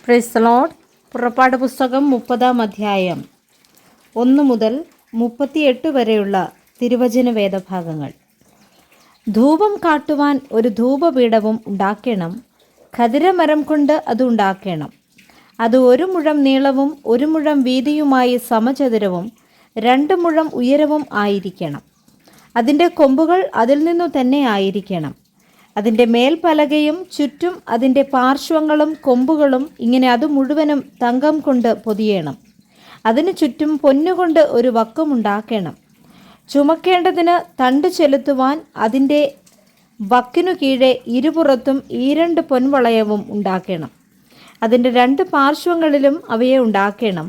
Praise the Lord. പുറപ്പാട് പുസ്തകം 30-ാം അധ്യായം 1 മുതൽ 38 വരെയുള്ള തിരുവചന വേദഭാഗങ്ങൾ. ധൂപം കാട്ടുവാൻ ഒരു ധൂപപീഠവും ഉണ്ടാക്കണം. ഖദിരമരം കൊണ്ട് അത് ഉണ്ടാക്കണം. അത് 1 മുഴം നീളവും 1 മുഴം വീതിയുമായി സമചതുരവും 2 മുഴം ഉയരവും ആയിരിക്കണം. അതിൻ്റെ കൊമ്പുകൾ അതിൽ നിന്നു തന്നെ ആയിരിക്കണം. അതിൻ്റെ മേൽപ്പലകയും ചുറ്റും അതിൻ്റെ പാർശ്വങ്ങളും കൊമ്പുകളും ഇങ്ങനെ അത് മുഴുവനും തങ്കം കൊണ്ട് പൊതിയണം. അതിനു ചുറ്റും പൊന്നുകൊണ്ട് ഒരു വക്കുമുണ്ടാക്കണം. ചുമക്കേണ്ടതിന് തണ്ട് ചെലുത്തുവാൻ അതിൻ്റെ വക്കിനു കീഴെ ഇരുപുറത്തും 2 പൊൻവളയവും ഉണ്ടാക്കണം. അതിൻ്റെ 2 പാർശ്വങ്ങളിലും അവയെ ഉണ്ടാക്കണം.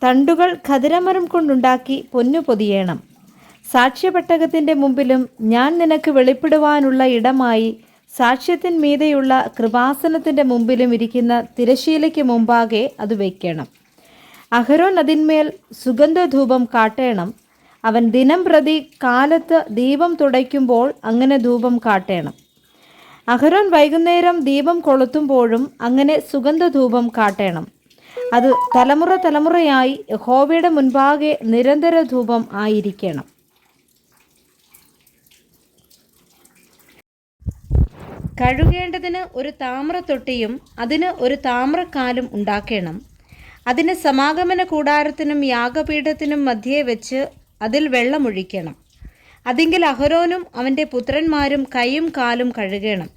തണ്ടുകൾ ഖദിരമരം കൊണ്ടുണ്ടാക്കി പൊന്നു പൊതിയണം. സാക്ഷ്യപെട്ടകത്തിൻ്റെ മുമ്പിലും ഞാൻ നിനക്ക് വെളിപ്പെടുവാനുള്ള ഇടമായി സാക്ഷ്യത്തിന്മീതെയുള്ള കൃപാസനത്തിൻ്റെ മുമ്പിലും ഇരിക്കുന്ന തിരശ്ശീലയ്ക്ക് മുമ്പാകെ അത് വയ്ക്കണം. അഹരോൻ അതിന്മേൽ സുഗന്ധധൂപം കാട്ടേണം. അവൻ ദിനം പ്രതി കാലത്ത് ദീപം തുടയ്ക്കുമ്പോൾ അങ്ങനെ ധൂപം കാട്ടേണം. അഹരോൻ വൈകുന്നേരം ദീപം കൊളുത്തുമ്പോഴും അങ്ങനെ സുഗന്ധധൂപം കാട്ടേണം. അത് തലമുറ തലമുറയായി യഹോവയുടെ മുൻപാകെ നിരന്തര ധൂപം ആയിരിക്കണം. കഴുകേണ്ടതിന് ഒരു താമ്രത്തൊട്ടിയും അതിന് ഒരു താമ്രക്കാലും ഉണ്ടാക്കണം. അതിന് സമാഗമന കൂടാരത്തിനും യാഗപീഠത്തിനും മധ്യേ വെച്ച് അതിൽ വെള്ളമൊഴിക്കണം. അതിങ്കിൽ അഹരോനും അവൻ്റെ പുത്രന്മാരും കൈയും കാലും കഴുകണം.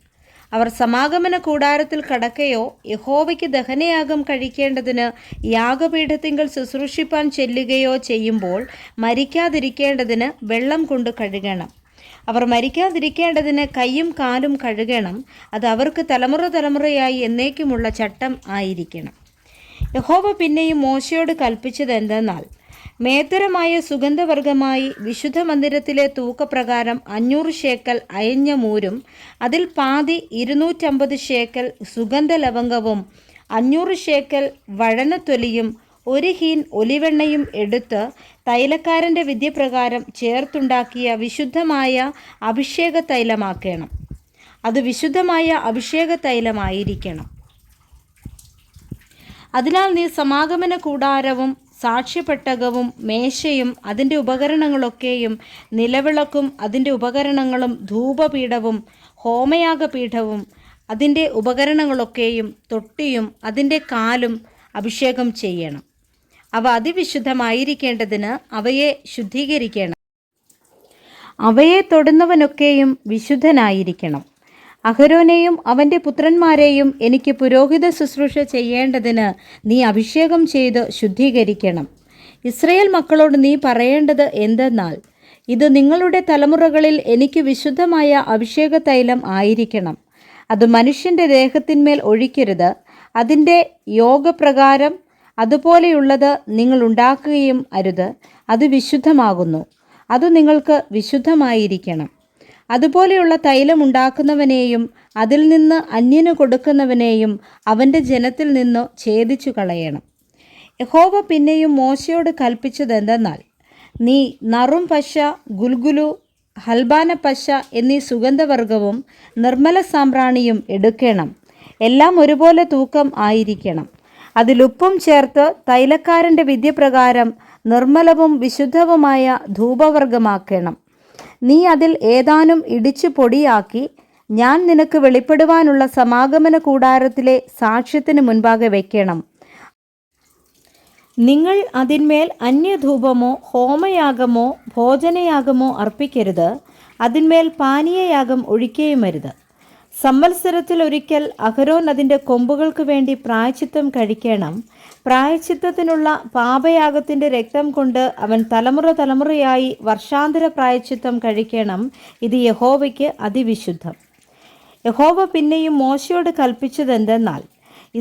അവർ സമാഗമന കൂടാരത്തിൽ കടക്കയോ യഹോവയ്ക്ക് ദഹനയാഗം കഴിക്കേണ്ടതിന് യാഗപീഠത്തിങ്കൽ ശുശ്രൂഷിപ്പാൻ ചെല്ലുകയോ ചെയ്യുമ്പോൾ മരിക്കാതിരിക്കേണ്ടതിന് വെള്ളം കൊണ്ട് കഴുകണം. അവർ മരിക്കാതിരിക്കേണ്ടതിന് കൈയും കാലും കഴുകണം. അത് അവർക്ക് തലമുറ തലമുറയായി എന്നേക്കുമുള്ള ചട്ടം ആയിരിക്കണം. യഹോവ പിന്നെയും മോശയോട് കൽപ്പിച്ചത് എന്തെന്നാൽ, മേത്തരമായ സുഗന്ധവർഗമായി വിശുദ്ധ മന്ദിരത്തിലെ തൂക്കപ്രകാരം 500 ശേക്കൽ അയഞ്ഞ മൂരും അതിൽ പാതി 250 ശേക്കൽ സുഗന്ധ ലവംഗവും 500 ശേക്കൽ വഴനത്തൊലിയും 1 ഹീൻ ഒലിവെണ്ണയും എടുത്ത് തൈലക്കാരൻ്റെ വിദ്യപ്രകാരം ചേർത്തുണ്ടാക്കിയ വിശുദ്ധമായ അഭിഷേക തൈലമാക്കണം. അത് വിശുദ്ധമായ അഭിഷേക തൈലമായിരിക്കണം. അതിനാൽ നീ സമാഗമന കൂടാരവും സാക്ഷ്യപ്പെട്ടകവും മേശയും അതിൻ്റെ ഉപകരണങ്ങളൊക്കെയും നിലവിളക്കും അതിൻ്റെ ഉപകരണങ്ങളും ധൂപപീഠവും ഹോമയാഗപീഠവും അതിൻ്റെ ഉപകരണങ്ങളൊക്കെയും തൊട്ടിയും അതിൻ്റെ കാലും അഭിഷേകം ചെയ്യണം. അവ അതിവിശുദ്ധമായിരിക്കേണ്ടതിന് അവയെ ശുദ്ധീകരിക്കണം. അവയെ തൊടുന്നവനൊക്കെയും വിശുദ്ധനായിരിക്കണം. അഹരോനെയും അവൻ്റെ പുത്രന്മാരെയും എനിക്ക് പുരോഹിത ശുശ്രൂഷ ചെയ്യേണ്ടതിന് നീ അഭിഷേകം ചെയ്ത് ശുദ്ധീകരിക്കണം. ഇസ്രായേൽ മക്കളോട് നീ പറയേണ്ടത് എന്തെന്നാൽ, ഇത് നിങ്ങളുടെ തലമുറകളിൽ എനിക്ക് വിശുദ്ധമായ അഭിഷേക തൈലം ആയിരിക്കണം. അത് മനുഷ്യൻ്റെ ദേഹത്തിന്മേൽ ഒഴിക്കരുത്. അതിൻ്റെ യോഗപ്രകാരം അതുപോലെയുള്ളത് നിങ്ങൾ ഉണ്ടാക്കുകയും അരുത്. അത് വിശുദ്ധമാകുന്നു. അത് നിങ്ങൾക്ക് വിശുദ്ധമായിരിക്കണം. അതുപോലെയുള്ള തൈലം ഉണ്ടാക്കുന്നവനെയും അതിൽ നിന്ന് അന്യന് കൊടുക്കുന്നവനെയും അവൻ്റെ ജനത്തിൽ നിന്നു ഛേദിച്ചു കളയണം. യഹോവ പിന്നെയും മോശയോട് കൽപ്പിച്ചത് എന്തെന്നാൽ, നീ നറും പശ, ഗുൽഗുലു, ഹൽബാന പശ എന്നീ സുഗന്ധവർഗവും നിർമ്മല സാമ്പ്രാണിയും എടുക്കണം. എല്ലാം ഒരുപോലെ തൂക്കം ആയിരിക്കണം. അതിലുപ്പും ചേർത്ത് തൈലക്കാരൻ്റെ വിദ്യപ്രകാരം നിർമ്മലവും വിശുദ്ധവുമായ ധൂപവർഗമാക്കണം. നീ അതിൽ ഏതാനും ഇടിച്ചു പൊടിയാക്കി ഞാൻ നിനക്ക് വെളിപ്പെടുവാനുള്ള സമാഗമന കൂടാരത്തിലെ സാക്ഷ്യത്തിന് മുൻപാകെ വയ്ക്കണം. നിങ്ങൾ അതിന്മേൽ അന്യധൂപമോ ഹോമയാഗമോ ഭോജനയാഗമോ അർപ്പിക്കരുത്. അതിന്മേൽ പാനീയയാഗം ഒഴിക്കുകയുമരുത്. സംവത്സരത്തിൽ ഒരിക്കൽ അഹരോൻ അതിൻ്റെ കൊമ്പുകൾക്ക് വേണ്ടി പ്രായശ്ചിത്തം കഴിക്കണം. പ്രായശ്ചിത്തത്തിനുള്ള പാപയാഗത്തിൻ്റെ രക്തം കൊണ്ട് അവൻ തലമുറ തലമുറയായി വർഷാന്തര പ്രായശ്ചിത്തം കഴിക്കണം. ഇത് യഹോവയ്ക്ക് അതിവിശുദ്ധം. യഹോവ പിന്നെയും മോശയോട് കൽപ്പിച്ചത് എന്തെന്നാൽ,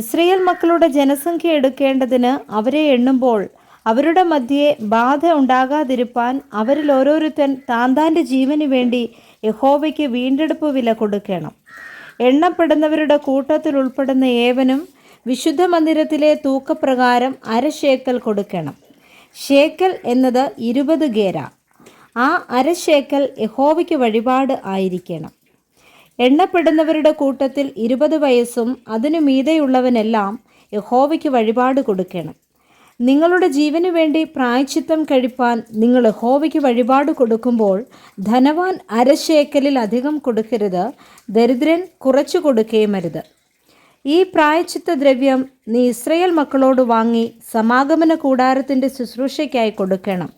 ഇസ്രായേൽ മക്കളുടെ ജനസംഖ്യ എടുക്കേണ്ടതിന് അവരെ എണ്ണുമ്പോൾ അവരുടെ മധ്യേ ബാധ ഉണ്ടാകാതിരിപ്പാൻ അവരിൽ ഓരോരുത്തൻ താന്താൻ്റെ ജീവന് വേണ്ടി യഹോവയ്ക്ക് വീണ്ടെടുപ്പ് വില കൊടുക്കണം. എണ്ണപ്പെടുന്നവരുടെ കൂട്ടത്തിൽ ഉൾപ്പെടുന്ന ഏവനും വിശുദ്ധ മന്ദിരത്തിലെ തൂക്കപ്രകാരം 1/2 ശേക്കൽ കൊടുക്കണം. ശേക്കൽ എന്നത് 20 ഗേര. ആ 1/2 ശേക്കൽ യഹോവയ്ക്ക് വഴിപാട് ആയിരിക്കണം. എണ്ണപ്പെടുന്നവരുടെ കൂട്ടത്തിൽ 20 വയസ്സും അതിനു മീതെയുള്ളവനെല്ലാം യഹോവയ്ക്ക് വഴിപാട് കൊടുക്കണം. നിങ്ങളുടെ ജീവന് വേണ്ടി പ്രായശ്ചിത്തം കഴിപ്പാൻ നിങ്ങൾ യഹോവയ്ക്ക് വഴിപാട് കൊടുക്കുമ്പോൾ ധനവാൻ 1/2 ശേക്കലിൽ അധികം കൊടുക്കരുത്, ദരിദ്രൻ കുറച്ചു കൊടുക്കുകയും അരുത്. ഈ പ്രായശ്ചിത്ത ദ്രവ്യം നീ ഇസ്രായേൽ മക്കളോട് വാങ്ങി സമാഗമന കൂടാരത്തിൻ്റെ ശുശ്രൂഷയ്ക്കായി കൊടുക്കണം.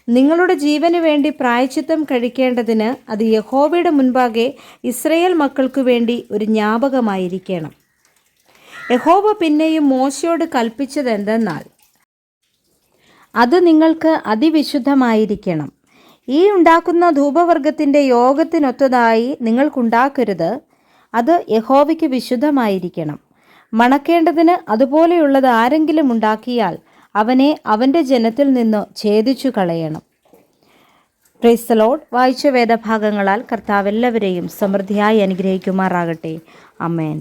നിങ്ങളുടെ ജീവന് വേണ്ടി പ്രായശ്ചിത്തം കഴിക്കേണ്ടതിന് അത് യഹോവയുടെ മുൻപാകെ ഇസ്രായേൽ മക്കൾക്കു വേണ്ടി ഒരു ജ്ഞാപകമായിരിക്കണം. യഹോവ പിന്നെയും മോശയോട് കൽപ്പിച്ചതെന്തെന്നാൽ, അത് നിങ്ങൾക്ക് അതിവിശുദ്ധമായിരിക്കണം. ഈ ഉണ്ടാക്കുന്ന ധൂപവർഗത്തിൻ്റെ യോഗത്തിനൊത്തതായി നിങ്ങൾക്കുണ്ടാക്കരുത്. അത് യഹോവയ്ക്ക് വിശുദ്ധമായിരിക്കണം. മണക്കേണ്ടതിന് അതുപോലെയുള്ളത് ആരെങ്കിലും ഉണ്ടാക്കിയാൽ അവനെ അവൻ്റെ ജനത്തിൽ നിന്ന് ഛേദിച്ചു കളയണം. Praise the Lord. വായിച്ച വേദഭാഗങ്ങളാൽ കർത്താവ് എല്ലാവരെയും സമൃദ്ധിയായി അനുഗ്രഹിക്കുമാറാകട്ടെ. ആമേൻ.